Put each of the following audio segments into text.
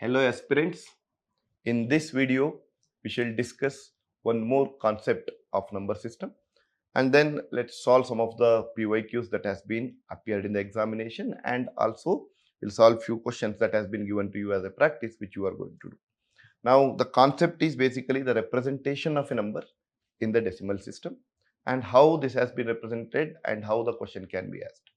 Hello aspirants, in this video we shall discuss one more concept of number system and then let's solve some of the PYQs that has been appeared in the examination and also we'll solve few questions that has been given to you as a practice which you are going to do. Now the concept is basically the representation of a number in the decimal system and how this has been represented and how the question can be asked.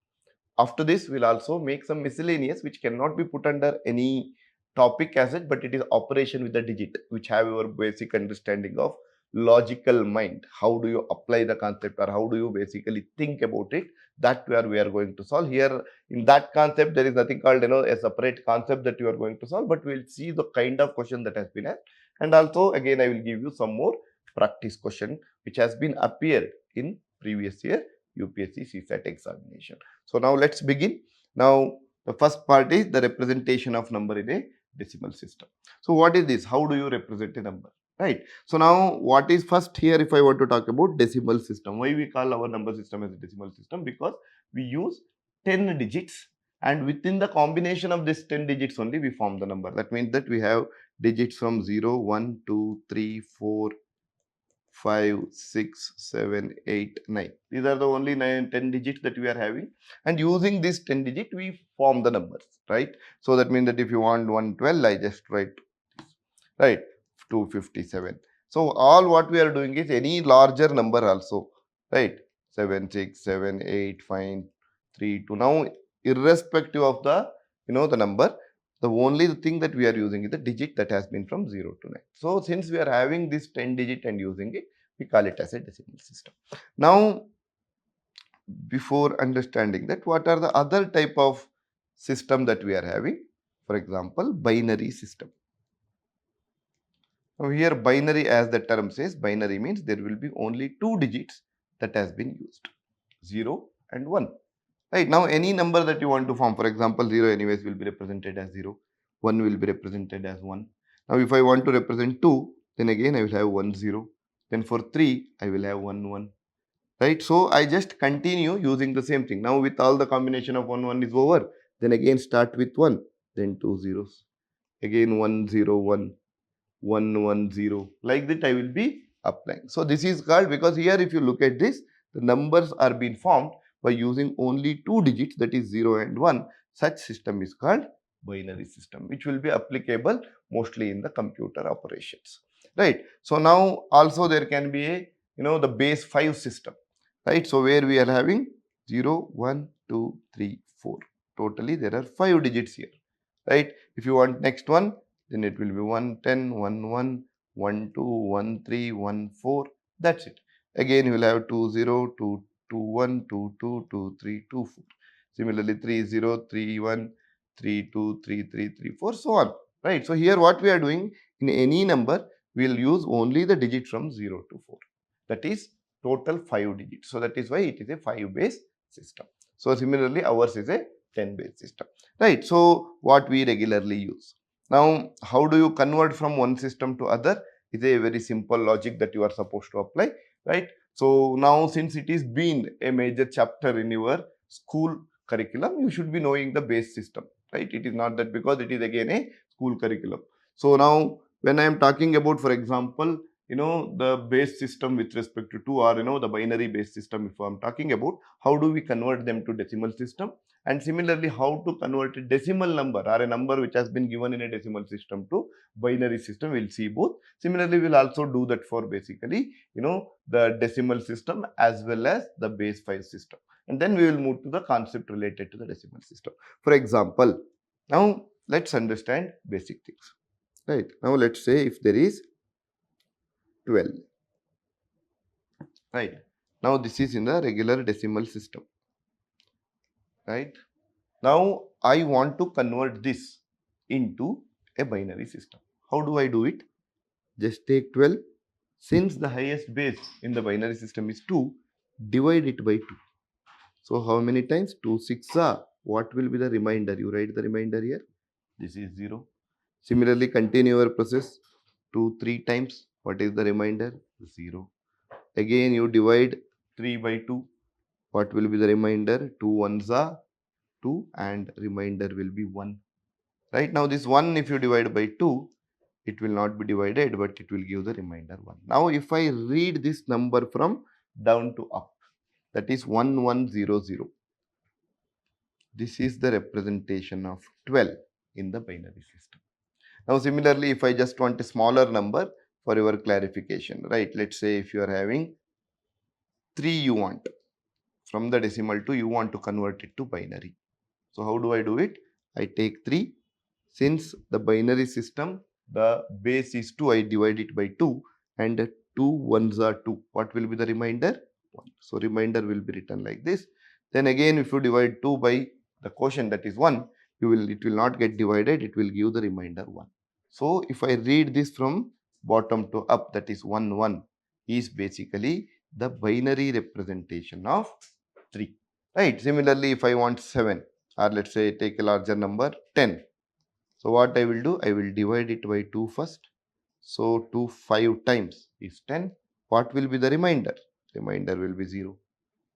After this, we'll also make some miscellaneous which cannot be put under any topic as such, but it is operation with the digit, which have your basic understanding of logical mind. How do you apply the concept or how do you basically think about it? That where we are going to solve. Here in that concept, there is nothing called a separate concept that you are going to solve, but we'll see the kind of question that has been asked. And also again, I will give you some more practice question which has been appeared in previous year UPSC CSAT examination. So now let's begin. Now the first part is the representation of number in a decimal system. So what is this? How do you represent a number? Right. So now what is first here if I want to talk about decimal system? Why we call our number system as a decimal system? Because we use 10 digits and within the combination of this 10 digits only we form the number. That means that we have digits from 0, 1, 2, 3, 4, 5, 6, 7, 8, 9. These are the only 10 digits that we are having. And using this 10 digit, we form the numbers, right? So that means that if you want 112, I just write, right, 257. So all what we are doing is any larger number also, right? 7, 6, 7, 8, 5, 3, 2. Now, irrespective of the, the number, the only thing that we are using is the digit that has been from 0 to 9. So, since we are having this 10 digit and using it, we call it as a decimal system. Now, before understanding that, what are the other type of system that we are having? For example, binary system. Now, here binary as the term says, binary means there will be only two digits that has been used, 0 and 1. Right, now any number that you want to form, for example 0 anyways will be represented as 0, 1 will be represented as 1. Now if I want to represent 2, then again I will have 1 0, then for 3 I will have 1 1, right? So I just continue using the same thing. Now with all the combination of 1 1 is over, then again start with 1, then 2 zeros, again 1 0 1, 1 1 0, like that I will be applying. So this is called, because here if you look at this, the numbers are being formed by using only two digits, that is 0 and 1. Such system is called binary system, which will be applicable mostly in the computer operations, right? So now also there can be a the base 5 system, right? So where we are having 0 1 2 3 4, totally there are 5 digits here, right? If you want next one, then it will be 110 11 12 13 14. That's it. Again you will have 20 221 22 23 24. Similarly 30 31 32 33 34, so on, right? So here what we are doing, in any number we will use only the digit from 0 to 4, that is total 5 digits. So that is why it is a 5 base system. So similarly ours is a 10 base system, right? So what we regularly use. Now how do you convert from one system to other is a very simple logic that you are supposed to apply, right? So now since it is been a major chapter in your school curriculum, you should be knowing the base system, right? It is not that because it is again a school curriculum. So now when I am talking about, for example, the base system with respect to 2, or the binary base system, if I'm talking about, how do we convert them to decimal system, and similarly how to convert a decimal number or a number which has been given in a decimal system to binary system, we'll see both. Similarly we'll also do that for basically the decimal system as well as the base 5 system, and then we will move to the concept related to the decimal system. For example, now let's understand basic things, right? Now let's say if there is 12, right? Now this is in the regular decimal system, right? Now I want to convert this into a binary system. How do I do it? Just take 12. Since the highest base in the binary system is 2, divide it by 2. So how many times? 2 6 are. What will be the remainder? You write the remainder here. This is 0. Similarly, continue your process. 2 3 times. What is the remainder? 0. Again you divide 3 by 2. What will be the remainder? 2 1s are 2 and remainder will be 1, right? Now this 1 if you divide by 2, it will not be divided, but it will give the remainder 1. Now if I read this number from down to up, that is 1100. This is the representation of 12 in the binary system. Now similarly, if I just want a smaller number for your clarification, right? Let's say if you are having 3, you want from the decimal to, you want to convert it to binary. So how do I do it? I take 3. Since the binary system, the base is 2, I divide it by 2, and 2 ones are 2. What will be the remainder? 1. So remainder will be written like this. Then again, if you divide 2 by the quotient, that is 1, it will not get divided, it will give the remainder 1. So if I read this from bottom to up, that is 1 1 is basically the binary representation of 3. Right? Similarly, if I want 7, or let's say take a larger number 10. So what I will do? I will divide it by 2 first. So 2 5 times is 10. What will be the remainder? Remainder will be 0.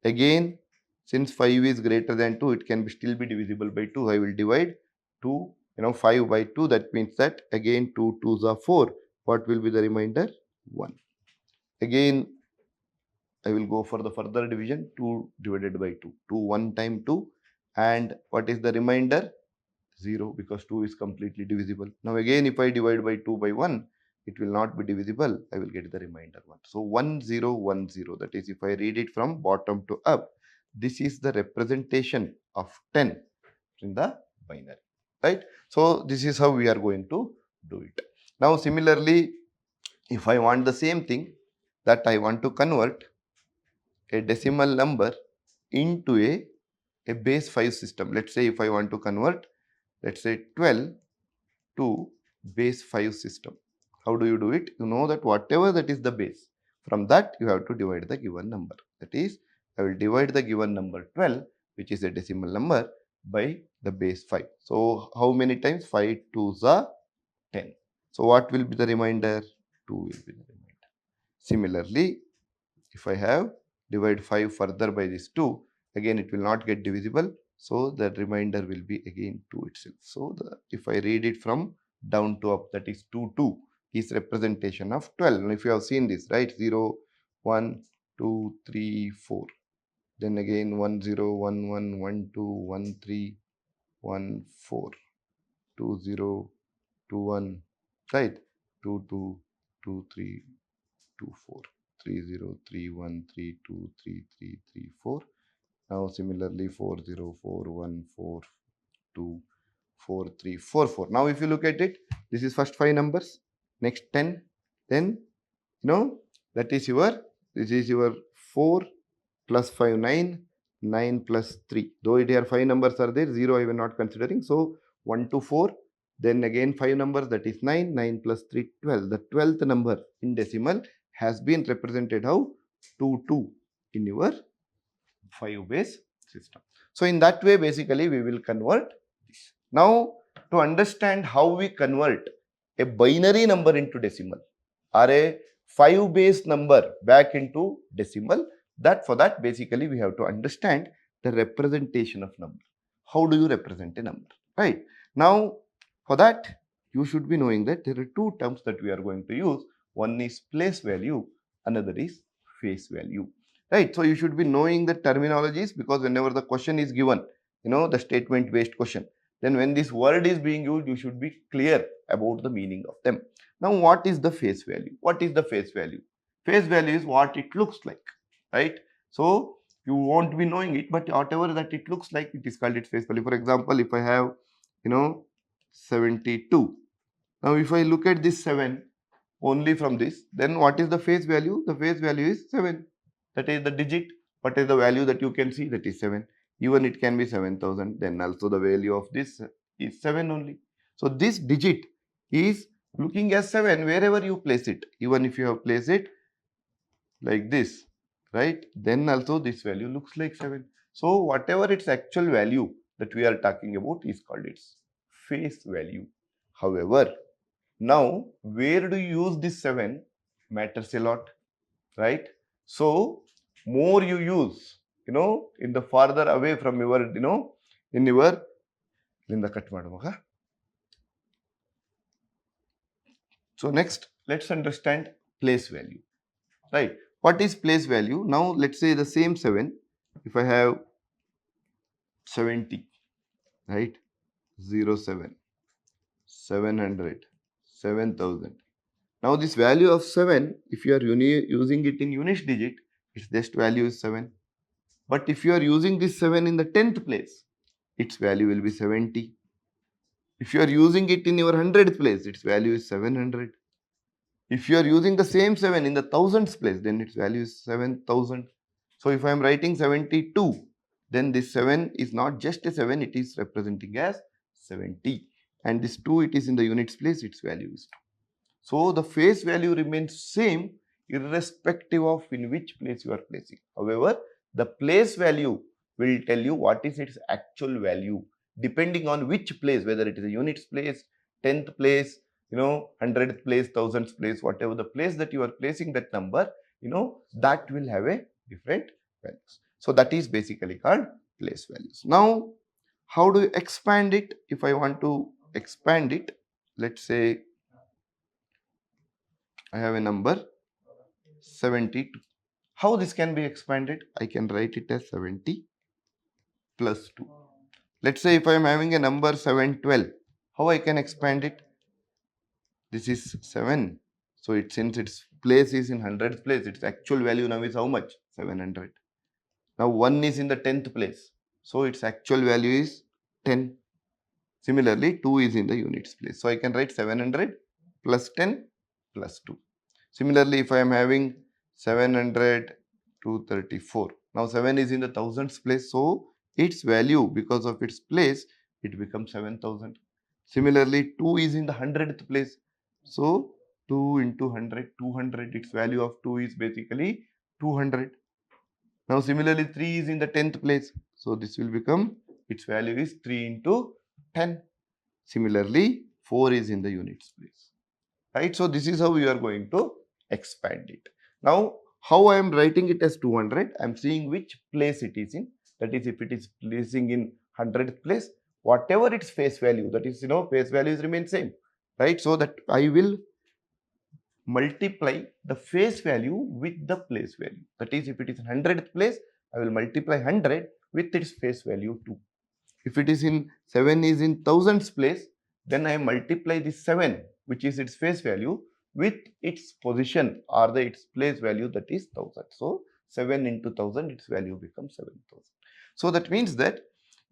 Again, since 5 is greater than 2, it can still be divisible by 2. I will divide 2, 5 by 2. That means that again 2 2s are 4. What will be the remainder? 1. Again, I will go for the further division. 2 divided by 2. 2 1 time 2. And what is the remainder? 0, because 2 is completely divisible. Now again, if I divide by 2 by 1, it will not be divisible. I will get the remainder 1. So 1 0 1 0. That is, if I read it from bottom to up, this is the representation of 10 in the binary, right? So this is how we are going to do it. Now similarly, if I want the same thing, that I want to convert a decimal number into a base 5 system. Let's say if I want to convert, let's say 12 to base 5 system. How do you do it? You know that whatever that is the base, from that you have to divide the given number. That is, I will divide the given number 12, which is a decimal number, by the base 5. So how many times? 5 2s are 10. So what will be the remainder? 2 will be the remainder. Similarly, if I have divide 5 further by this 2, again it will not get divisible. So the remainder will be again 2 itself. So if I read it from down to up, that is 2 2 is representation of 12. Now if you have seen this, right? 0 1 2 3 4. Then again 1 0 1 1 1 2 1 3 1 4 2 0 2 1, right? 2 2 2 3 2 4 3 0 3 1 3 2 3 3 3 4. Now similarly 4 0 4 1 4 2 4 3 4 4. Now if you look at it, this is first 5 numbers, next 10, then that is your 4 plus 5 9, 9 plus 3. Though here 5 numbers are there, 0 I am not considering. So 1 to 4, then again 5 numbers, that is 9, 9 plus 3 12. The 12th number in decimal has been represented how? 2 2 in your 5 base system. So in that way basically we will convert this. Now to understand how we convert a binary number into decimal or a 5 base number back into decimal, for that basically we have to understand the representation of number. How do you represent a number, right? Now for that you should be knowing that there are two terms that we are going to use. One is place value, another is face value, right? So you should be knowing the terminologies, because whenever the question is given, the statement based question, then when this word is being used, you should be clear about the meaning of them. Now what is the face value? What is the face value? Face value is what it looks like, right? So you won't be knowing it, but whatever that it looks like, it is called its face value. For example, if I have 72, now if I look at this 7 only from this, then what is the face value? The face value is 7. That is the digit. What is the value that you can see? That is 7. Even it can be 7,000. Then also the value of this is 7 only. So this digit is looking as 7 wherever you place it. Even if you have placed it like this, right? Then also this value looks like 7. So whatever its actual value that we are talking about is called its face value. However, now where do you use this 7 matters a lot, right? So more you use, in the farther away from your, in the cut madamaga. So next, let's understand place value, right? What is place value? Now let's say the same 7, if I have 70, right? 07, 700, 7000. Now this value of 7, if you are using it in unit digit, its just value is 7. But if you are using this 7 in the 10th place, its value will be 70. If you are using it in your 100th place, its value is 700. If you are using the same 7 in the thousandth place, then its value is 7000. So if I am writing 72, then this 7 is not just a 7, it is representing as 70. And this 2, it is in the units place, its value is 2. So the face value remains same irrespective of in which place you are placing. However, the place value will tell you what is its actual value depending on which place, whether it is a units place, 10th place, 100th place, 1000th place, whatever the place that you are placing that number, that will have a different values. So that is basically called place values. Now, how do you expand it? If I want to expand it, let's say I have a number 72. How this can be expanded? I can write it as 70 plus 2. Let's say if I am having a number 712, how I can expand it? This is 7. So since its place is in 100th place, its actual value now is how much? 700. Now 1 is in the 10th place. So its actual value is 10. Similarly, 2 is in the units place. So I can write 700 plus 10 plus 2. Similarly, if I am having 700 to 34. Now 7 is in the thousands place. So its value, because of its place, it becomes 7000. Similarly, 2 is in the 100th place. So 2 into 100, 200. Its value of 2 is basically 200. Now similarly, 3 is in the 10th place. So this will become, its value is 3 into 10. Similarly, 4 is in the units place. Right? So this is how we are going to expand it. Now, how I am writing it as 200, I am seeing which place it is in. That is, if it is placing in 100th place, whatever its face value, that is, face values remain same. Right? So that I will multiply the face value with the place value. That is, if it is in 100th place, I will multiply 100 with its face value 2. If it is in 7 is in thousands place, then I multiply this 7, which is its face value, with its position or its place value, that is 1000. So 7 into 1000, its value becomes 7000. So that means that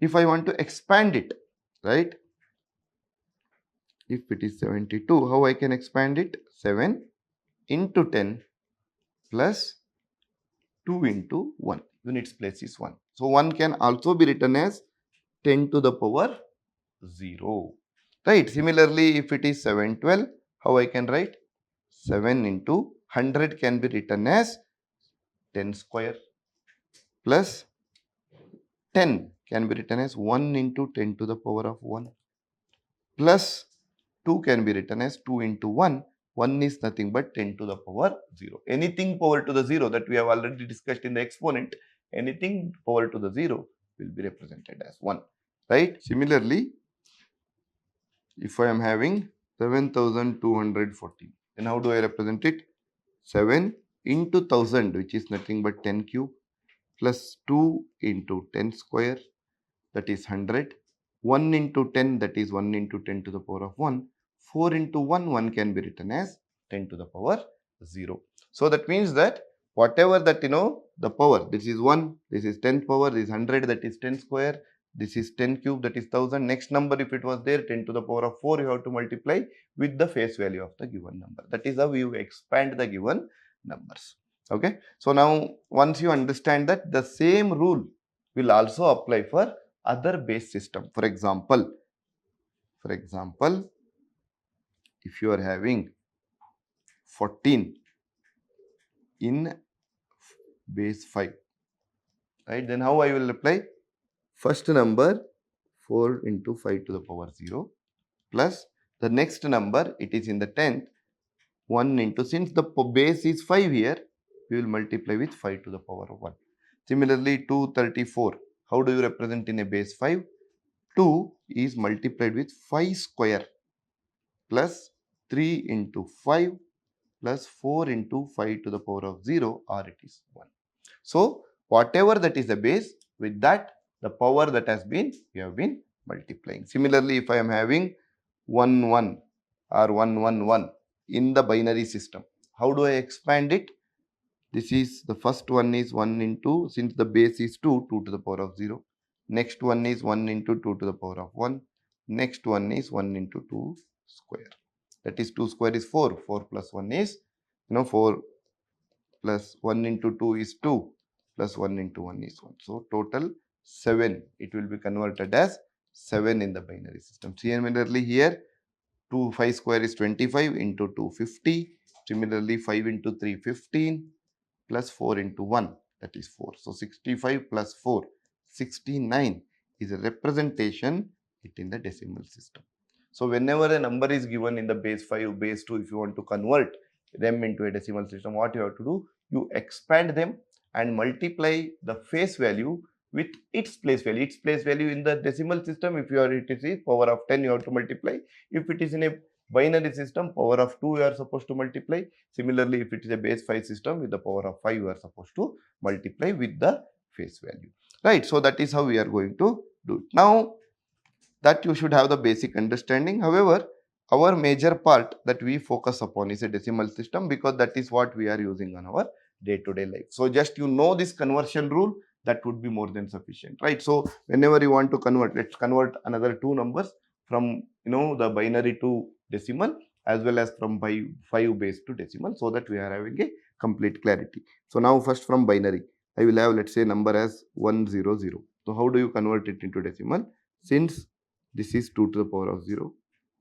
if I want to expand it, right? If it is 72, how I can expand it? 7 into 10 plus 2 into 1. Units place is 1. So 1 can also be written as 10 to the power 0. Right. Similarly, if it is 712, how I can write? 7 into 100 can be written as 10 square plus 10 can be written as 1 into 10 to the power of 1 plus 2 can be written as 2 into 1. 1 is nothing but 10 to the power 0. Anything power to the 0 that we have already discussed in the exponent, anything power to the 0 will be represented as 1. Right. Similarly, if I am having 7214, then how do I represent it? 7 into 1000, which is nothing but 10 cube, plus 2 into 10 square, that is 100. 1 into 10, that is 1 into 10 to the power of 1. 4 into 1, 1 can be written as 10 to the power 0. So that means that whatever that, the power, this is 1, this is 10 power, this is 100, that is 10 square, this is 10 cube, that is 1000. Next number, if it was there, 10 to the power of 4, you have to multiply with the face value of the given number. That is how you expand the given numbers. Okay. So now, once you understand that, the same rule will also apply for other base system. For example, if you are having 14 in base 5, right, then how I will apply? First number 4 into 5 to the power 0 plus the next number, it is in the 10th, 1 into, since the base is 5 here, we will multiply with 5 to the power of 1. Similarly, 234, how do you represent in a base 5? 2 is multiplied with 5 square plus 3 into 5 plus 4 into 5 to the power of 0, or it is 1. So, whatever that is the base, with that the power that has been, we have been multiplying. Similarly, if I am having 1 1 or 1 1 1 in the binary system, how do I expand it? This is the first one is 1 into, since the base is 2, 2 to the power of 0. Next one is 1 into 2 to the power of 1. Next one is 1 into 2 square. That is 2 square is 4. 4 plus 1 is, 4 plus 1 into 2 is 2 plus 1 into 1 is 1. So, total 7. It will be converted as 7 in the binary system. Similarly, here 2 5 square is 25 into 2 50. Similarly, 5 into 3 15 plus 4 into 1, that is 4. So, 65 plus 4, 69 is a representation it in the decimal system. So, whenever a number is given in the base 5, base 2, if you want to convert them into a decimal system, what you have to do? You expand them and multiply the face value with its place value. Its place value in the decimal system, if you are, it is power of 10, you have to multiply. If it is in a binary system, power of 2 you are supposed to multiply. Similarly, if it is a base 5 system, with the power of 5 you are supposed to multiply with the face value, right? So, that is how we are going to do it. Now, that you should have the basic understanding. However, our major part that we focus upon is a decimal system, because that is what we are using on our day-to-day life. So, just this conversion rule, that would be more than sufficient, right? So, whenever you want to convert, let's convert another two numbers from the binary to decimal, as well as from 5 base to decimal, so that we are having a complete clarity. So, now first from binary, I will have, let's say, number as 100. So, how do you convert it into decimal? Since this is 2 to the power of 0,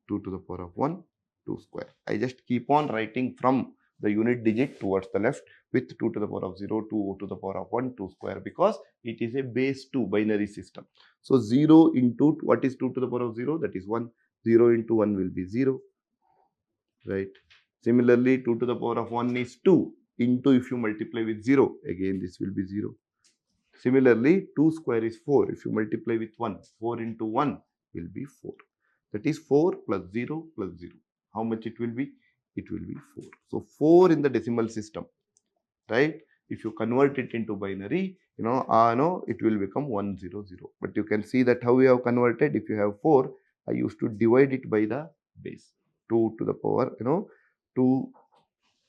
2 to the power of 1, 2 square. I just keep on writing from the unit digit towards the left with 2 to the power of 0, 2 to the power of 1, 2 square, because it is a base 2 binary system. So, 0 into, what is 2 to the power of 0? That is 1. 0 into 1 will be 0, right? Similarly, 2 to the power of 1 is 2 into, if you multiply with 0, again this will be 0. Similarly, 2 square is 4. If you multiply with 1, 4 into 1 will be 4. That is 4 plus 0 plus 0. How much it will be? It will be 4. So, 4 in the decimal system, right? If you convert it into binary, it will become 100. But you can see that how we have converted. If you have 4, I used to divide it by the base. 2 to the power, 2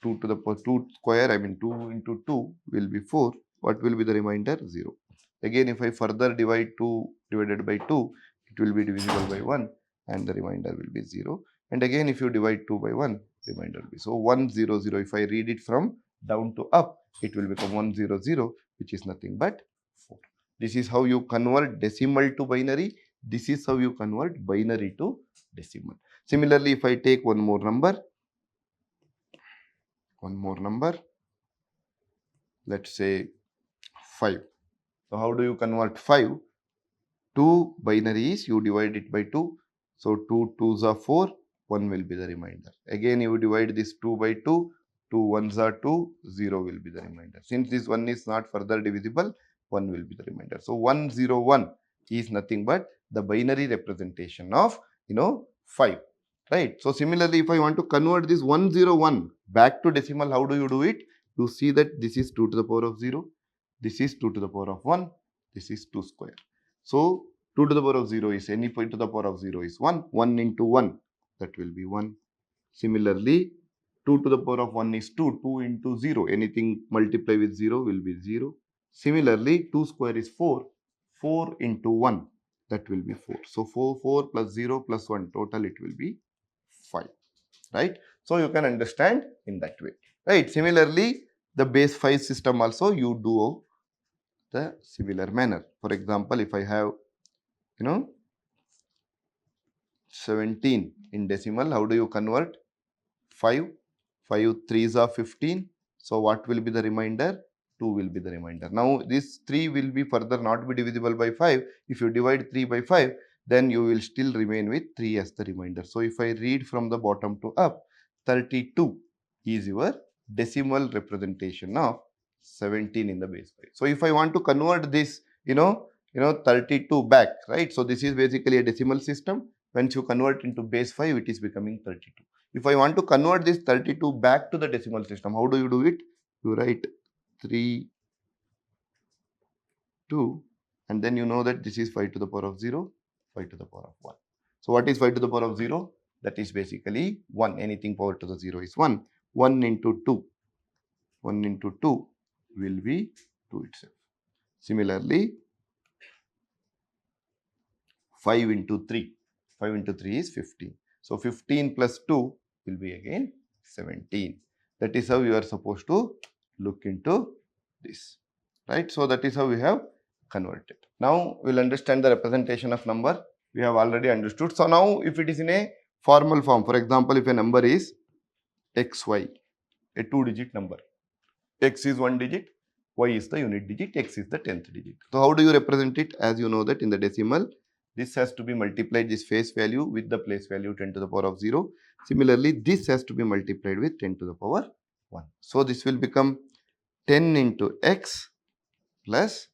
to the power 2 square, I mean 2 into 2 will be 4. What will be the remainder? 0. Again, if I further divide 2 divided by 2, it will be divisible by 1 and the remainder will be 0. And again, if you divide 2 by 1, remainder will be. So, 100. If I read it from down to up, it will become 100, which is nothing but 4. This is how you convert decimal to binary. This is how you convert binary to decimal. Similarly, if I take one more number, let's say 5. So, how do you convert 5? 2 binary is, you divide it by 2. So, 2 2s are 4, 1 will be the remainder. Again, you divide this 2 by 2, 2 1s are 2, 0 will be the remainder. Since this 1 is not further divisible, 1 will be the remainder. So, 101 is nothing but the binary representation of 5, right? So, similarly, if I want to convert this 101 back to decimal, how do you do it? You see that this is 2 to the power of 0, this is 2 to the power of 1, this is 2 square. So, 2 to the power of 0 is, any point to the power of 0 is 1, 1 into 1, that will be 1. Similarly, 2 to the power of 1 is 2, 2 into 0, anything multiply with 0 will be 0. Similarly, 2 square is 4, 4 into 1, that will be 4. So, 4 plus 0 plus 1, total it will be 5, right? So, you can understand in that way, right? Similarly, the base 5 system also you do the similar manner. For example, if I have 17 in decimal, how do you convert? 5 3s are 15. So, what will be the remainder? 2 will be the remainder. Now, this 3 will be further not be divisible by 5. If you divide 3 by 5, then you will still remain with 3 as the remainder. So, if I read from the bottom to up, 32 is your decimal representation of 17 in the base 5. So, if I want to convert this, 32 back, right? So, this is basically a decimal system. Once you convert into base 5, it is becoming 32. If I want to convert this 32 back to the decimal system, how do you do it? You write 3, 2, and then you know that this is 5 to the power of 0, 5 to the power of 1. So what is 5 to the power of 0? That is basically 1. Anything power to the 0 is 1. 1 into 2. 1 into 2 will be 2 itself. Similarly, 5 into 3. 5 into 3 is 15. So 15 plus 2 will be again 17. That is how you are supposed to look into this. Right? So that is how we have converted. Now we will understand the representation of number. We have already understood. So now if it is in a formal form, for example, if a number is xy, a 2-digit number, x is 1 digit, y is the unit digit, x is the 10th digit. So how do you represent it? As you know that in the decimal, this has to be multiplied, this face value with the place value 10 to the power of 0. Similarly, this has to be multiplied with 10 to the power 1. So this will become 10 into x plus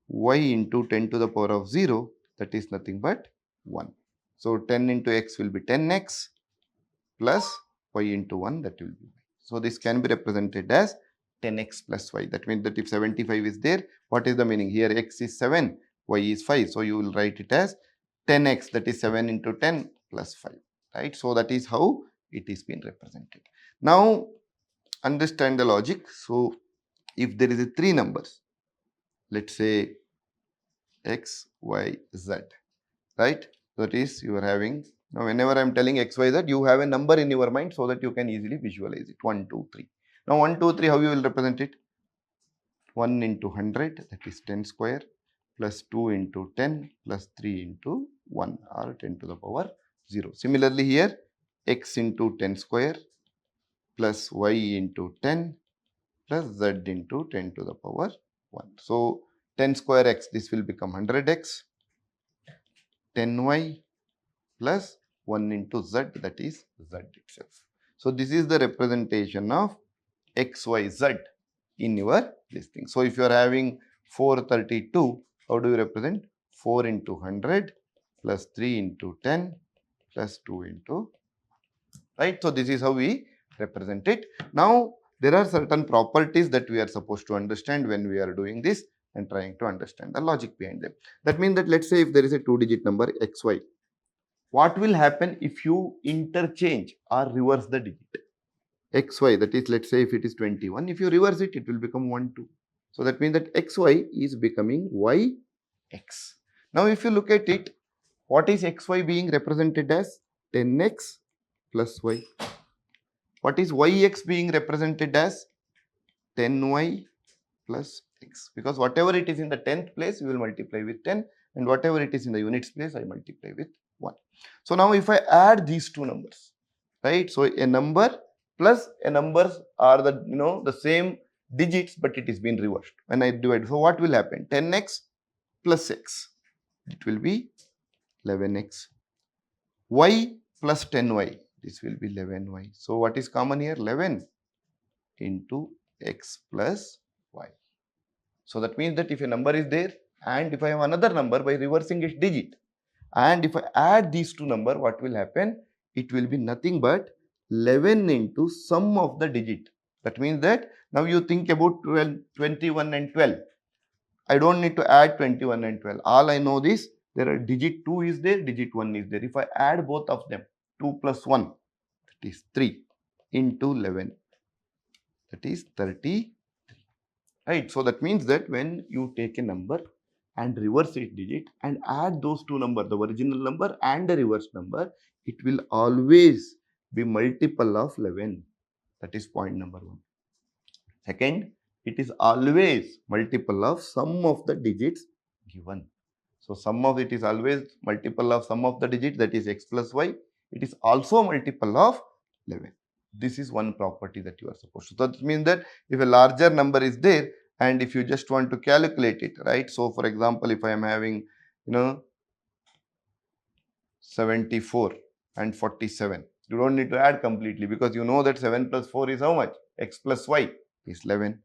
y into 10 to the power of 0, that is nothing but 1. So 10 into x will be 10x plus y into 1, that will be y. So this can be represented as 10x plus y. That means that if 75 is there, what is the meaning? Here x is 7, y is 5. So you will write it as 10x, that is 7 into 10 plus 5. Right? So that is how it is being represented. Now understand the logic. So if there is a 3 numbers, let's say x, y, z, right? That is you are having, now whenever I am telling x, y, z, you have a number in your mind so that you can easily visualize it. 1, 2, 3. Now 1, 2, 3, how you will represent it? 1 into 100, that is 10 square, plus 2 into 10, plus 3 into 1, or 10 to the power 0. Similarly here, x into 10 square, plus y into 10, plus z into 10 to the power 1. So 10 square x, this will become 100x, 10y plus 1 into z, that is z itself. So this is the representation of x, y, z in your this thing. So if you are having 432, how do you represent? 4 into 100 plus 3 into 10 plus 2 into, right? So this is how we represent it. Now there are certain properties that we are supposed to understand when we are doing this and trying to understand the logic behind them. That means that let's say if there is a 2-digit number xy, what will happen if you interchange or reverse the digit? xy, that is, let's say if it is 21, if you reverse it, it will become 1, 2. So that means that xy is becoming yx. Now if you look at it, what is xy being represented as? 10x plus y. What is yx being represented as? 10y plus x. Because whatever it is in the 10th place, we will multiply with 10, and whatever it is in the units place, I multiply with 1. So now if I add these two numbers, right? So a number plus a numbers are the, the same digits, but it is being reversed when I divide. So what will happen? 10x plus x, it will be 11x. Y plus 10y, this will be 11y. So what is common here? 11 into x plus y. So that means that if a number is there and if I have another number by reversing its digit, and if I add these two numbers, what will happen? It will be nothing but 11 into sum of the digit. That means that now you think about 12, 21 and 12. I don't need to add 21 and 12. All I know is there are digit 2 is there, digit 1 is there. If I add both of them, 2 plus 1, that is 3 into 11, that is 30. Right. So that means that when you take a number and reverse its digit and add those two numbers, the original number and the reverse number, it will always be multiple of 11. That is point number 1. Second, it is always multiple of sum of the digits given. So sum of it is always multiple of sum of the digit, that is x plus y. It is also multiple of 11. This is one property that you are supposed to. So that means that if a larger number is there and if you just want to calculate it, right? So for example, if I am having, 74 and 47, you don't need to add completely because you know that 7 plus 4 is how much? X plus y is 11.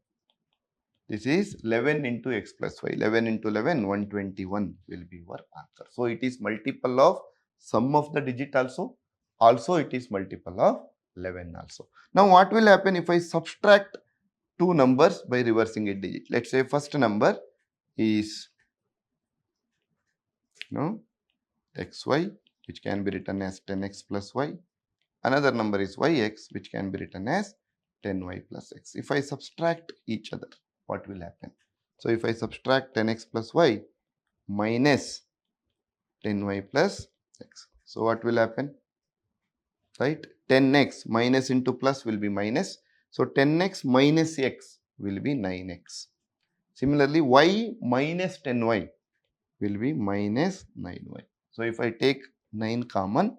This is 11 into x plus y. 11 into 11, 121 will be your answer. So it is multiple of sum of the digit also Also it is multiple of 11 also. Now what will happen if I subtract two numbers by reversing a digit? Let's say first number is xy, which can be written as 10x plus y. Another number is yx, which can be written as 10y plus x. If I subtract each other, what will happen? So if I subtract 10x plus y minus 10y plus x, so what will happen? Right? 10x minus into plus will be minus. So 10x minus x will be 9x. Similarly, y minus 10y will be minus 9y. So if I take 9 common,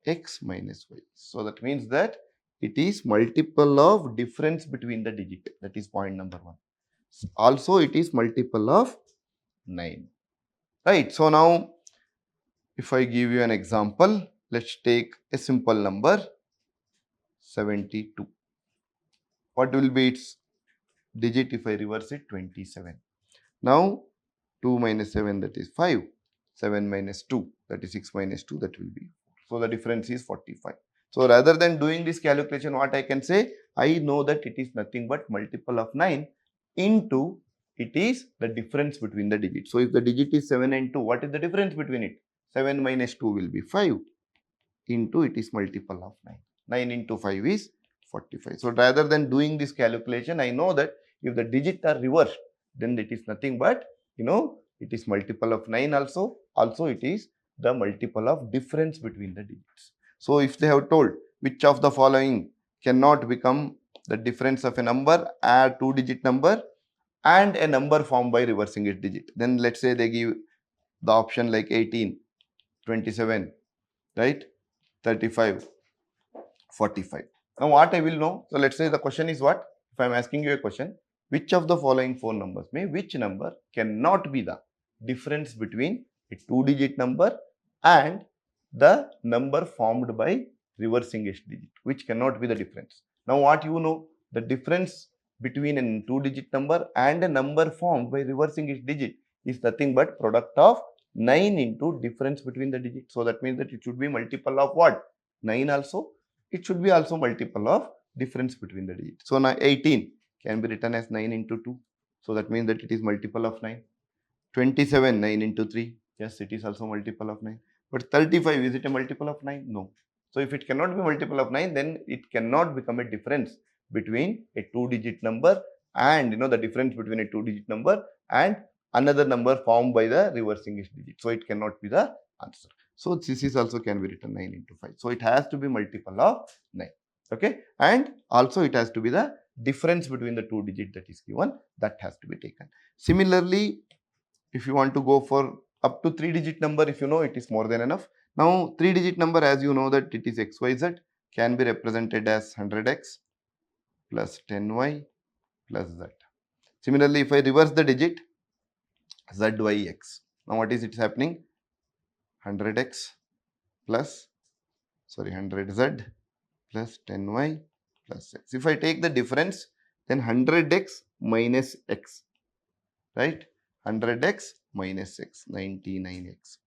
x minus y. So that means that it is multiple of difference between the digit. That is point number 1. Also it is multiple of 9. Right. So now if I give you an example, let's take a simple number 72. What will be its digit if I reverse it? 27. Now 2 minus 7, that is 5. 7 minus 2, that is 6 minus 2, that will be 4. So the difference is 45. So rather than doing this calculation, what I can say, I know that it is nothing but multiple of 9 into it is the difference between the digits. So if the digit is 7 and 2, what is the difference between it? 7 minus 2 will be 5 into it is multiple of 9. 9 into 5 is 45. So rather than doing this calculation, I know that if the digits are reversed, then it is nothing but, it is multiple of 9 also. Also it is the multiple of difference between the digits. So if they have told which of the following cannot become the difference of a number, a two-digit number and a number formed by reversing its digit, then let's say they give the option like 18, 27, right, 35, 45. Now what I will know, so let's say the question is what? If I am asking you a question, which of the following four numbers, which number cannot be the difference between a two-digit number and the number formed by reversing its digit, which cannot be the difference. Now what you know, the difference between a two-digit number and a number formed by reversing its digit is nothing but product of 9 into difference between the digits. So that means that it should be multiple of what? 9 also. It should be also multiple of difference between the digits. So now 18 can be written as 9 into 2. So that means that it is multiple of 9. 27, 9 into 3. Yes, it is also multiple of 9. But 35, is it a multiple of 9? No. So if it cannot be multiple of 9, then it cannot become a difference between a two-digit number and the difference between a two-digit number and another number formed by the reversing its digit. So it cannot be the answer. So this is also can be written 9 into 5. So it has to be multiple of 9. Okay. And also it has to be the difference between the two digit that is given, that has to be taken. Similarly, if you want to go for up to 3-digit number, if you know, it is more than enough. Now 3-digit number, as you know that it is xyz, can be represented as 100x plus 10y plus z. Similarly, if I reverse the digit zyx, now what is it happening? 100x plus 100z plus 10y plus x. If I take the difference, then 100x minus x, right? 100x minus x, 99x.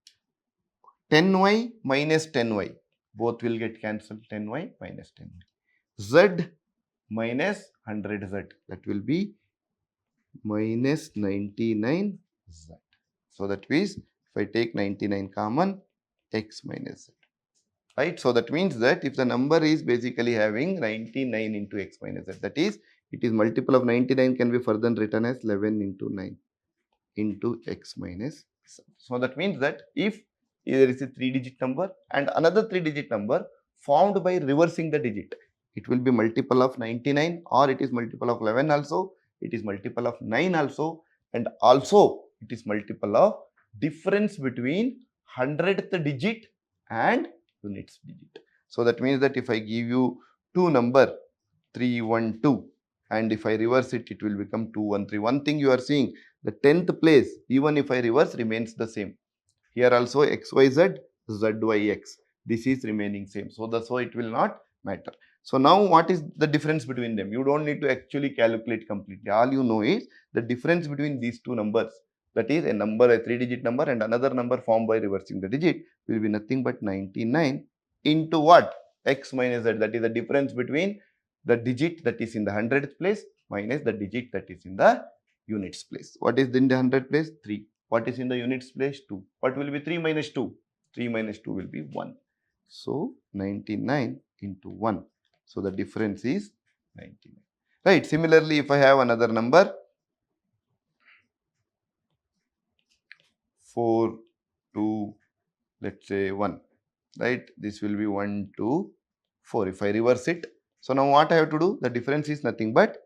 10y minus 10y, both will get cancelled. 10y minus 10y. Z minus 100z, that will be minus 99z. So that means if I take 99 common, x minus z. Right? So that means that if the number is basically having 99 into x minus z, that is, it is multiple of 99 can be further written as 11 into 9 into x minus z. So that means that if there is a 3-digit number and another 3-digit number formed by reversing the digit, it will be multiple of 99 or it is multiple of 11 also, it is multiple of 9 also, and also it is multiple of difference between 100th digit and units digit. So that means that if I give you two number 312 and if I reverse it, it will become 213. One thing you are seeing, the 10th place, even if I reverse, remains the same. Here also xyz, zyx, this is remaining same. So that's why it will not matter. So now what is the difference between them? You don't need to actually calculate completely. All you know is the difference between these two numbers. That is a 3-digit number and another number formed by reversing the digit will be nothing but 99 into what? X minus Z. That is the difference between the digit that is in the hundredths place minus the digit that is in the units place. What is in the hundred place? 3. What is in the units place? 2. What will be 3 minus 2? 3 minus 2 will be 1. So 99 into 1. So the difference is 99. Right. Similarly, if I have another number 4, 2, let's say 1. Right. This will be 1, 2, 4. If I reverse it. So now what I have to do? The difference is nothing but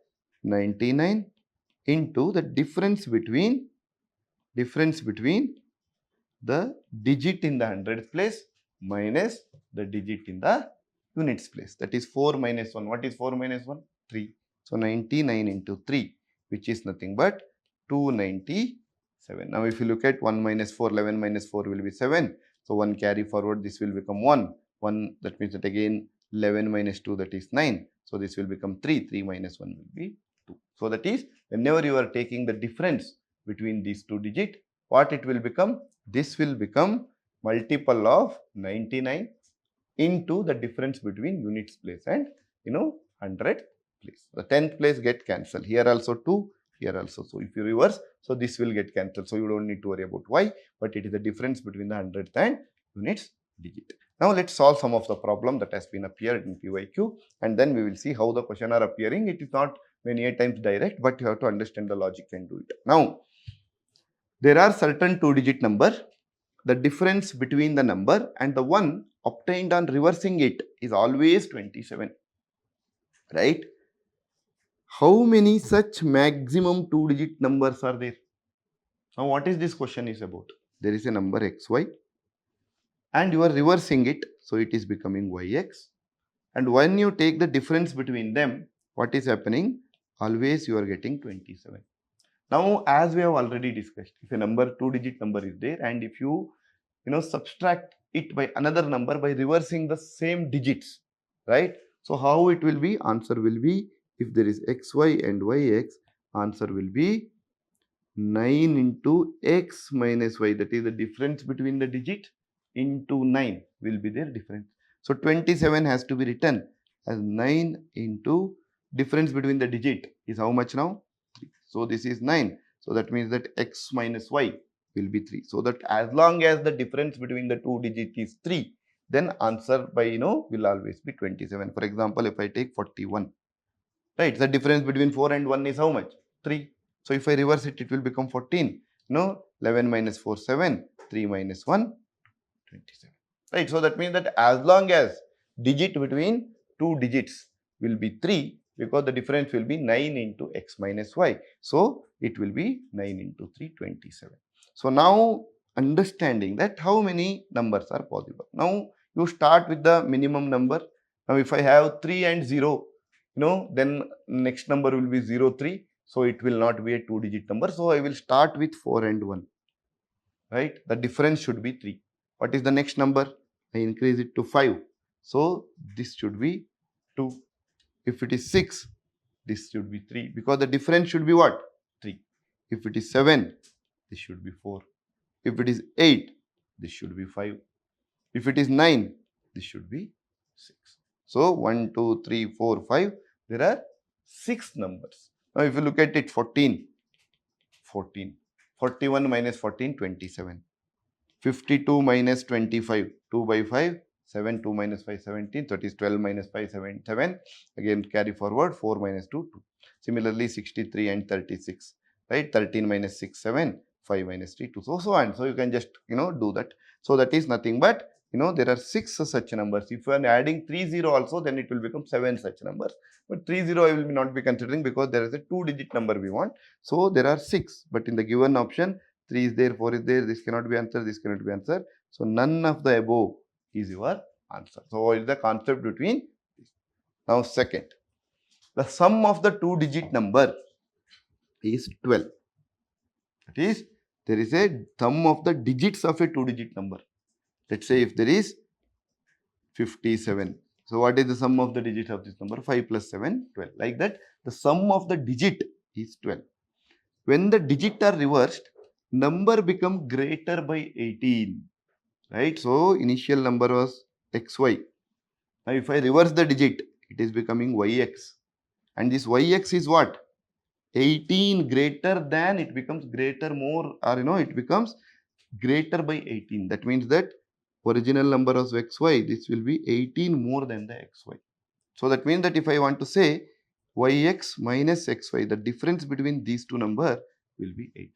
99 into the difference between the digit in the hundredths place minus the digit in the units place. That is 4 minus 1. What is 4 minus 1? 3. So 99 into 3, which is nothing but 297. Now if you look at 1 minus 4, 11 minus 4 will be 7. So 1 carry forward, this will become 1. 1, that means that again 11 minus 2, that is 9. So this will become 3. 3 minus 1 will be 2. So that is, whenever you are taking the difference between these two digits, what it will become? This will become multiple of 99 into the difference between units place and hundred place. The 10th place get cancelled. Here also 2, here also. So if you reverse, so this will get cancelled. So you don't need to worry about y, but it is the difference between the hundredth and units digit. Now let's solve some of the problem that has been appeared in PYQ, and then we will see how the question are appearing. It is not many times direct, but you have to understand the logic and do it. Now, there are certain 2-digit number. The difference between the number and the one obtained on reversing it is always 27. Right? How many such maximum 2-digit numbers are there? Now, what is this question is about? There is a number xy and you are reversing it. So, it is becoming yx. And when you take the difference between them, what is happening? Always you are getting 27. Now, as we have already discussed, if a number 2-digit number is there and if you subtract it by another number by reversing the same digits, right? So how it will be? Answer will be, if there is xy and yx, answer will be 9 into x minus y. That is the difference between the digit into 9 will be their difference. So 27 has to be written as 9 into difference between the digit is how much now? 3. So this is 9. So that means that x minus y will be 3. So that as long as the difference between the two digits is 3, then answer by will always be 27. For example, if I take 41, right? The difference between 4 and 1 is how much? 3. So if I reverse it, it will become 14. 11 minus 4, 7. 3 minus 1, 27. Right? So that means that as long as digit between two digits will be 3, because the difference will be 9 into x minus y. So it will be 9 into 3, 27. So now understanding that how many numbers are possible. Now you start with the minimum number. Now if I have 3 and 0, then next number will be 0, 3. So it will not be a 2-digit number. So I will start with 4 and 1. Right? The difference should be 3. What is the next number? I increase it to 5. So this should be 2. If it is 6, this should be 3. Because the difference should be what? 3. If it is 7, this should be 4. If it is 8, this should be 5. If it is 9, this should be 6. So 1, 2, 3, 4, 5. There are 6 numbers. Now if you look at it, 14. 41 minus 14, 27. 52 minus 25, 2 by 5, 7, 2 minus 5, 17. That is 12 minus 5, 7. Again carry forward, 4 minus 2, 2. Similarly, 63 and 36. Right? 13 minus 6, 7. 5 minus 3, 2. So on. So you can just, do that. So that is nothing but, there are 6 such numbers. If you are adding 30 also, then it will become 7 such numbers. But 30 I will not be considering because there is a 2-digit number we want. So there are 6. But in the given option, 3 is there, 4 is there, this cannot be answered, this cannot be answered. So none of the above is your answer. So what is the concept between this? Now second, the sum of the 2-digit number is 12. That is, there is a sum of the digits of a 2-digit number. Let's say if there is 57. So what is the sum of the digits of this number? 5 plus 7, 12. Like that, the sum of the digit is 12. When the digits are reversed, number become greater by 18. Right? So initial number was xy. Now if I reverse the digit, it is becoming yx. And this yx is what? 18 greater than, it becomes greater more, or it becomes greater by 18. That means that original number of xy, this will be 18 more than the xy. So that means that if I want to say yx minus xy, the difference between these two numbers will be 18.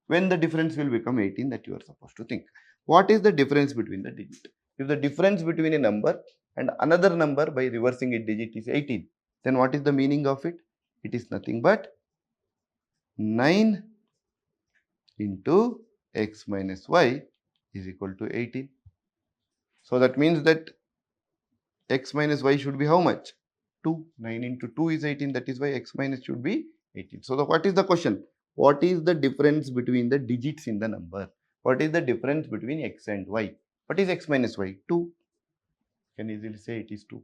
When the difference will become 18, that you are supposed to think. What is the difference between the digit? If the difference between a number and another number by reversing a digit is 18, then what is the meaning of it? It is nothing but 9 into x minus y is equal to 18. So that means that x minus y should be how much? 2. 9 into 2 is 18. That is why x minus should be 18. So what is the question? What is the difference between the digits in the number? What is the difference between x and y? What is x minus y? 2. You can easily say it is 2.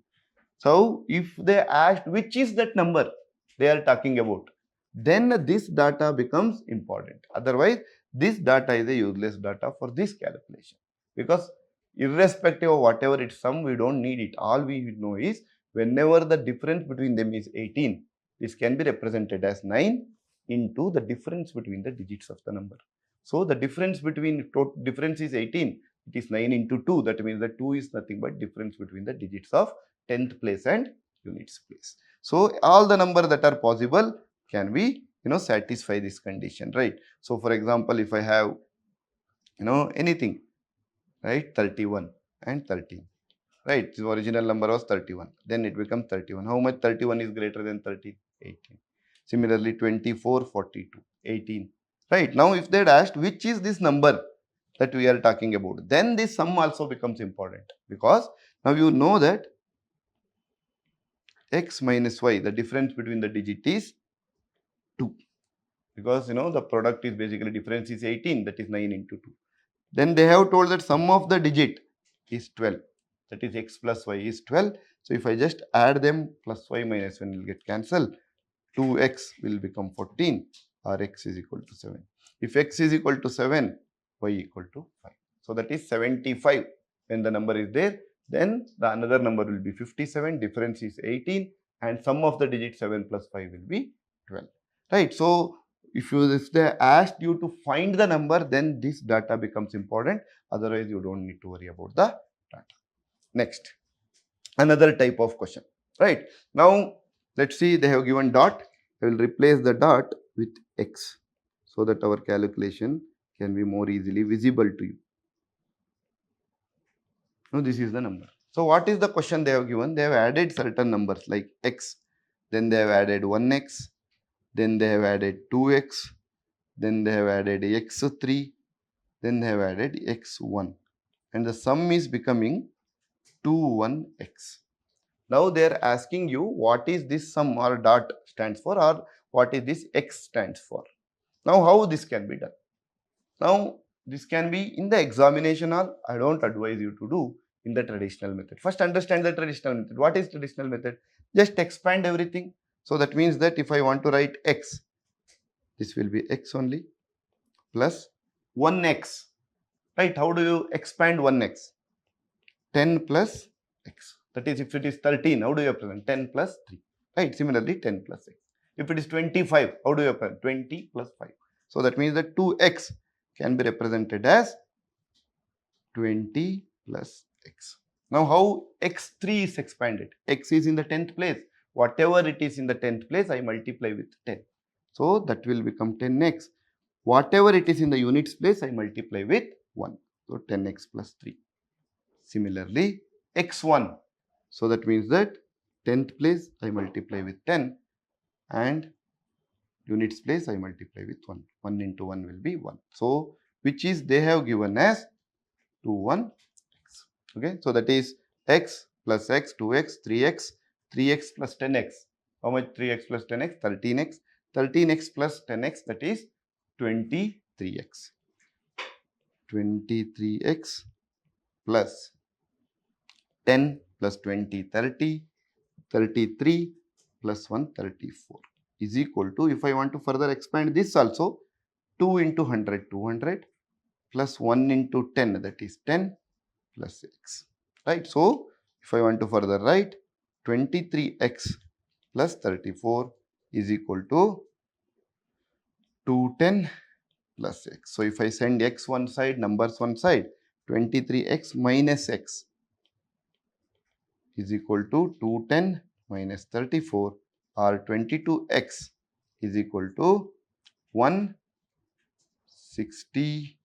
So if they asked which is that number they are talking about, then this data becomes important. Otherwise, this data is a useless data for this calculation, because irrespective of whatever its sum, we don't need it. All we know is whenever the difference between them is 18, this can be represented as 9 into the difference between the digits of the number. So the difference between difference is 18, it is 9 into 2. That means that 2 is nothing but difference between the digits of 10th place and units place. So all the number that are possible can be satisfy this condition, right? So for example, if I have anything, right, 31 and 13, right? The original number was 31, then it becomes 31. How much 31 is greater than 13? 18. Similarly 24, 42, 18, right? Now if they had asked which is this number that we are talking about, then this sum also becomes important, because now you know that x minus y, the difference between the digit is 2, because the product is basically difference is 18, that is 9 into 2. Then they have told that sum of the digit is 12, that is x plus y is 12. So if I just add them, plus y minus 1 will get cancelled, 2x will become 14, or x is equal to 7. If x is equal to 7, y equal to 5. So that is 75 when the number is there. Then the another number will be 57, difference is 18, and sum of the digit 7 plus 5 will be 12. Right. So if they asked you to find the number, then this data becomes important. Otherwise, you don't need to worry about the data. Next, another type of question. Right. Now, let's see, they have given dot. I will replace the dot with x so that our calculation can be more easily visible to you. Now, this is the number. So, what is the question they have given? They have added certain numbers like x, then they have added 1x, then they have added 2x, then they have added x3, then they have added x1, and the sum is becoming 21x. Now they are asking you what is this sum or dot stands for, or what is this x stands for. Now how this can be done? Now this can be in the examination, or I don't advise you to do in the traditional method. First understand the traditional method. What is traditional method? Just expand everything. So that means that if I want to write x, this will be x only plus 1x. Right? How do you expand 1x? 10 plus x. That is, if it is 13, how do you represent? 10 plus 3. Right? Similarly, 10 plus x. If it is 25, how do you represent? 20 plus 5. So that means that 2x can be represented as 20 plus x. Now, how x3 is expanded? X is in the 10th place. Whatever it is in the 10th place, I multiply with 10. So that will become 10x. Whatever it is in the units place, I multiply with 1. So 10x plus 3. Similarly, x1. So that means that 10th place I multiply with 10, and units place I multiply with 1. 1 into 1 will be 1. So which is they have given as 21x. Okay. So that is x plus x, 2x, 3x, 3x plus 10x. How much 3x plus 10x? 13x. 13x plus 10x, that is 23x. 23x plus 10 plus 20, 30, 33 plus 1, 34 is equal to, if I want to further expand this also, 2 into 100, 200 plus 1 into 10, that is 10 plus x. right? So if I want to further write, 23x plus 34 is equal to 210 plus x. So if I send x one side, numbers one side, 23x minus x is equal to 210 minus 34, or 22x is equal to 160,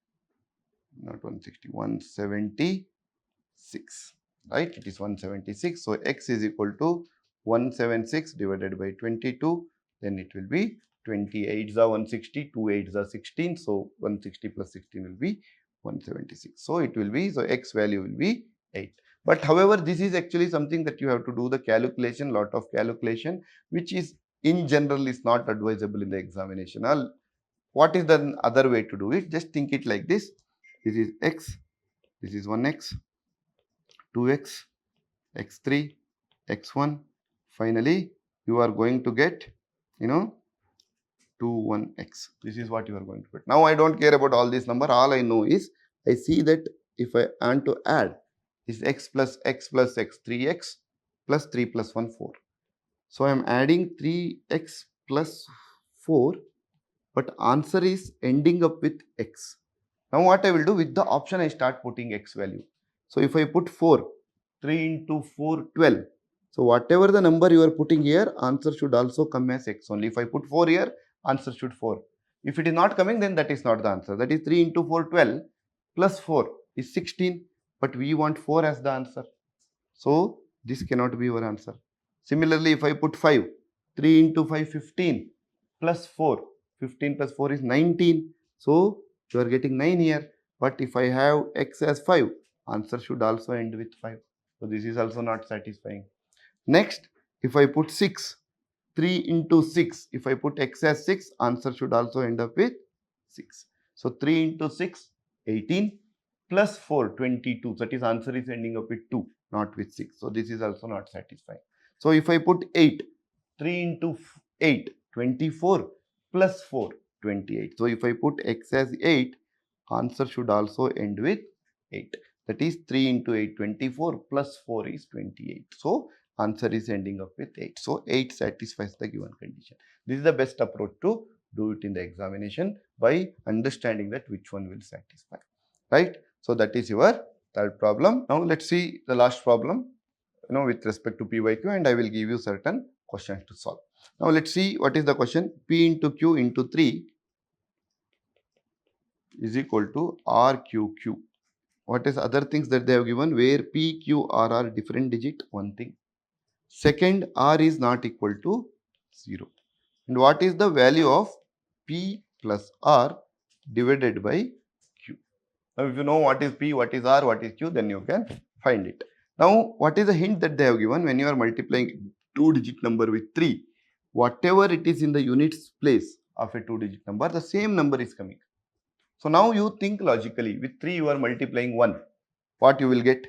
not 160, 176, right? It is 176. So x is equal to 176 divided by 22, then it will be 28 is 160, 2 8 is 16, so 160 plus 16 will be 176. So it will be, so x value will be 8. But however, this is actually something that you have to do the calculation, lot of calculation, which is in general is not advisable in the examination. What is the other way to do it? Just think it like this. This is x, this is 1x, 2x, x3, x1. Finally, you are going to get, 21x. This is what you are going to get. Now, I don't care about all this number. All I know is, I see that if I want to add, is x plus x plus x, 3x plus 3 plus 1, 4. So, I am adding 3x plus 4, but answer is ending up with x. Now what I will do, with the option I start putting x value. So if I put 4, 3 into 4, 12. So whatever the number you are putting here, answer should also come as x only. If I put 4 here, answer should 4. If it is not coming, then that is not the answer. That is 3 into 4, 12 plus 4 is 16. But we want 4 as the answer. So this cannot be your answer. Similarly, if I put 5, 3 into 5, 15 plus 4, 15 plus 4 is 19. So you are getting 9 here. But if I have x as 5, answer should also end with 5. So this is also not satisfying. Next, if I put 6, 3 into 6, if I put x as 6, answer should also end up with 6. So 3 into 6, 18 plus 4, 22. That is, answer is ending up with 2, not with 6. So this is also not satisfying. So if I put 8, 3 into 8, 24 plus 4, 28. So if I put x as 8, answer should also end with 8. That is 3 into 8, 24 plus 4 is 28. So answer is ending up with 8. So 8 satisfies the given condition. This is the best approach to do it in the examination, by understanding that which one will satisfy, right? So that is your third problem. Now let's see the last problem, with respect to PYQ, and I will give you certain questions to solve. Now let's see what is the question. P into Q into 3 is equal to RQQ. What is other things that they have given, where P, Q, R are different digit? One thing. Second, R is not equal to 0. And what is the value of P plus R divided by Q? Now, if you know what is P, what is R, what is Q, then you can find it. Now, what is the hint that they have given? When you are multiplying 2-digit number with 3, whatever it is in the units place of a 2-digit number, the same number is coming. So now you think logically. With 3 you are multiplying 1. What you will get?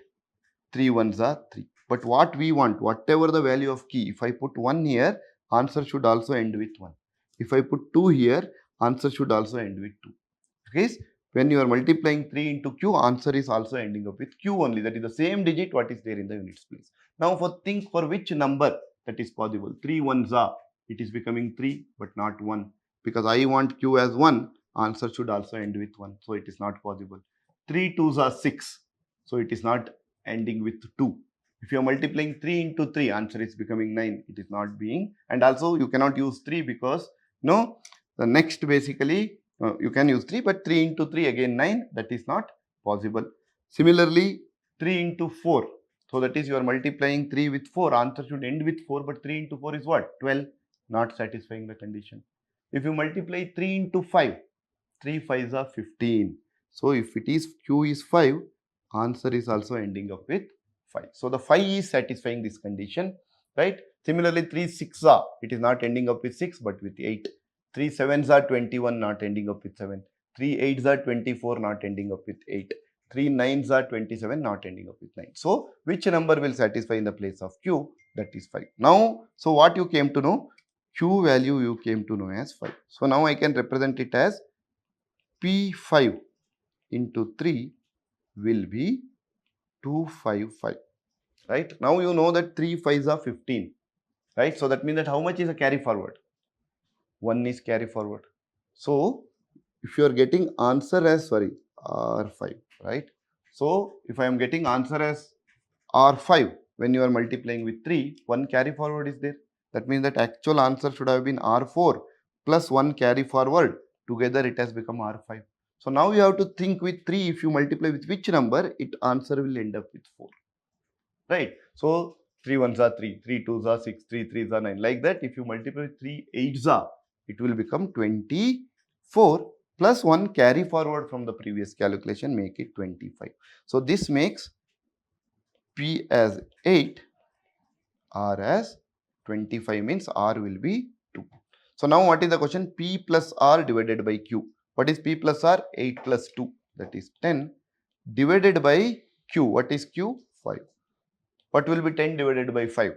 3 ones are 3. But what we want, whatever the value of key, if I put 1 here, answer should also end with 1. If I put 2 here, answer should also end with 2. Okay? When you are multiplying 3 into Q, answer is also ending up with Q only. That is the same digit what is there in the units place. Now think for which number that is possible. 3 ones are, it is becoming 3 but not 1. Because I want Q as 1, answer should also end with 1. So it is not possible. 3 twos are 6. So it is not ending with 2. If you are multiplying 3 into 3, answer is becoming 9. It is not being. And also you cannot use 3 because the next basically you can use 3, but 3 into 3 again 9. That is not possible. Similarly, 3 into 4. So that is, you are multiplying 3 with 4. Answer should end with 4, but 3 into 4 is what? 12. Not satisfying the condition. If you multiply 3 into 5, 3 5s are 15. So if it is Q is 5, answer is also ending up with 5. So the 5 is satisfying this condition, right? Similarly, 3 6 are, it is not ending up with 6 but with 8. 3 7s are 21, not ending up with 7. 3 8s are 24, not ending up with 8. 3 9s are 27, not ending up with 9. So which number will satisfy in the place of Q? That is 5. Now, so what you came to know? Q value you came to know as 5. So now I can represent it as P5 into 3 will be 255. Right? Now you know that 3 5s are 15. Right? So that means that how much is a carry forward? 1 is carry forward. So if you are getting answer as R5, right? So if I am getting answer as R5 when you are multiplying with 3, 1 carry forward is there. That means that actual answer should have been R4 plus 1 carry forward. Together it has become R5. So now you have to think with 3, if you multiply with which number, it answer will end up with 4. Right? So 3 1s are 3, 3 2s are 6, 3 3s are 9. Like that, if you multiply with 3 8s are, it will become 24 plus 1 carry forward from the previous calculation, make it 25. So this makes P as 8, R as 25, means R will be 2. So now what is the question? P plus R divided by Q. What is P plus R? 8 plus 2, that is 10, divided by Q. What is Q? 5. What will be 10 divided by 5?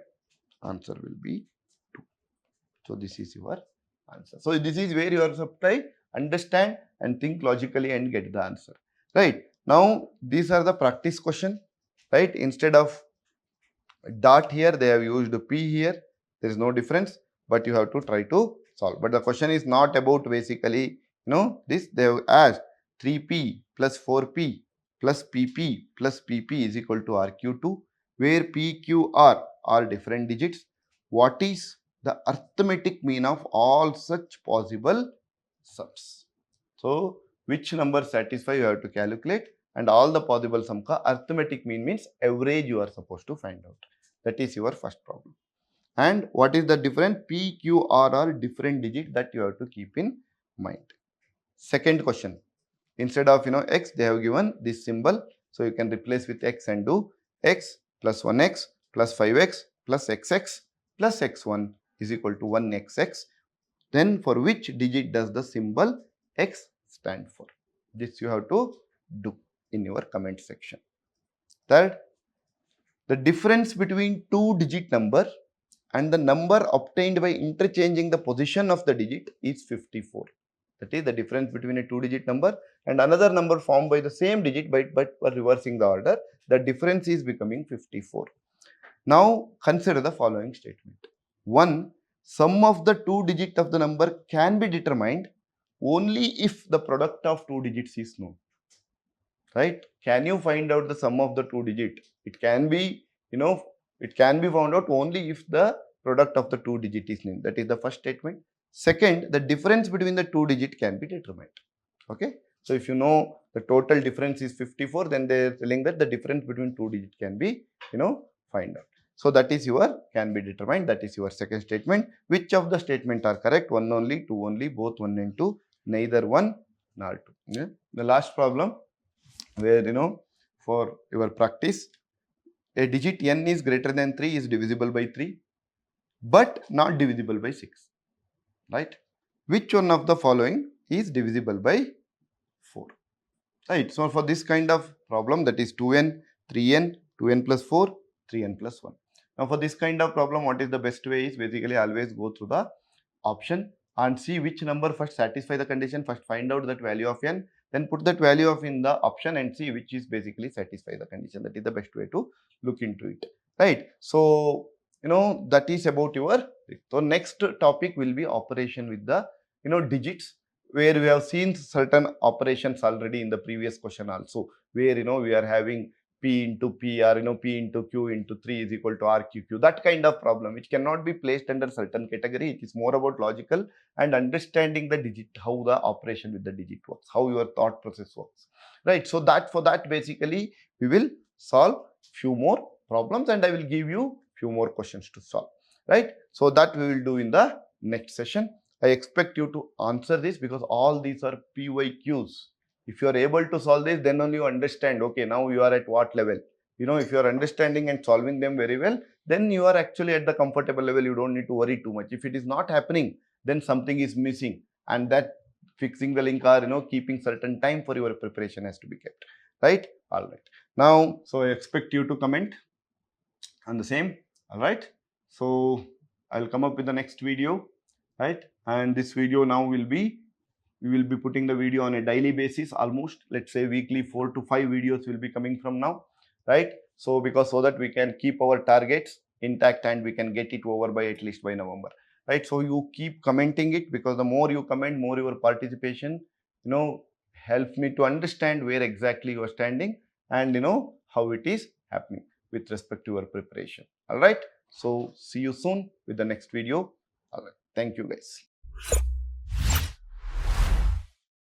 Answer will be 2. So this is your answer. So this is where you are supposed to understand and think logically and get the answer. Right? Now these are the practice question. Right? Instead of dot here, they have used P here. There is no difference, but you have to try to solve. But the question is not about basically, this. They have asked 3P plus 4P plus PP plus PP is equal to RQ2, where PQR are different digits. What is the arithmetic mean of all such possible sums? So, which number satisfy you have to calculate, and all the possible sum ka arithmetic mean means average you are supposed to find out. That is your first problem. And what is the difference? P, Q, R are different digits that you have to keep in mind. Second question. Instead of x, they have given this symbol. So you can replace with x and do x plus 1x plus 5x plus xx plus x1 is equal to 1xx. Then for which digit does the symbol x stand for? This you have to do in your comment section. Third, the difference between two-digit number and the number obtained by interchanging the position of the digit is 54. That is the difference between a two-digit number and another number formed by the same digit but reversing the order. The difference is becoming 54. Now consider the following statement. 1. Sum of the two digits of the number can be determined only if the product of two digits is known. Right? Can you find out the sum of the two digit? It can be, it can be found out only if the product of the two digit is known. That is the first statement. Second, the difference between the two digit can be determined. Okay. So if you know the total difference is 54, then they are telling that the difference between two digit can be, find out. So that is your can be determined. That is your second statement. Which of the statement are correct? 1 only, 2 only, both 1 and 2, neither 1 nor 2. Yeah? The last problem, where for your practice, a digit n is greater than 3 is divisible by 3 but not divisible by 6, right? Which one of the following is divisible by 4? Right? So for this kind of problem, that is 2n, 3n, 2n plus 4, 3n plus 1. Now for this kind of problem, what is the best way is basically always go through the option and see which number first satisfy the condition. First find out that value of n, then put that value of in the option and see which is basically satisfy the condition. That is the best way to look into it, right? So that is about your. So next topic will be operation with the digits, where we have seen certain operations already in the previous question also, where we are having P into P or P into Q into 3 is equal to RQQ. That kind of problem which cannot be placed under certain category. It is more about logical and understanding the digit, how the operation with the digit works, how your thought process works, right? So that for that basically we will solve few more problems and I will give you few more questions to solve, right? So that we will do in the next session. I expect you to answer this because all these are PYQs. If you are able to solve this, then only you understand, okay, now you are at what level. If you are understanding and solving them very well, then you are actually at the comfortable level. You don't need to worry too much. If it is not happening, then something is missing, and that fixing the link or keeping certain time for your preparation has to be kept, right? All right. Now, so I expect you to comment on the same. All right. So I'll come up with the next video, right? And this video now we will be putting the video on a daily basis, almost, let's say weekly 4 to 5 videos will be coming from now, right? So because so that we can keep our targets intact and we can get it over by at least by November, right? So you keep commenting it, because the more you comment, more your participation, helps me to understand where exactly you are standing and how it is happening with respect to your preparation. All right. So see you soon with the next video. All right. Thank you guys.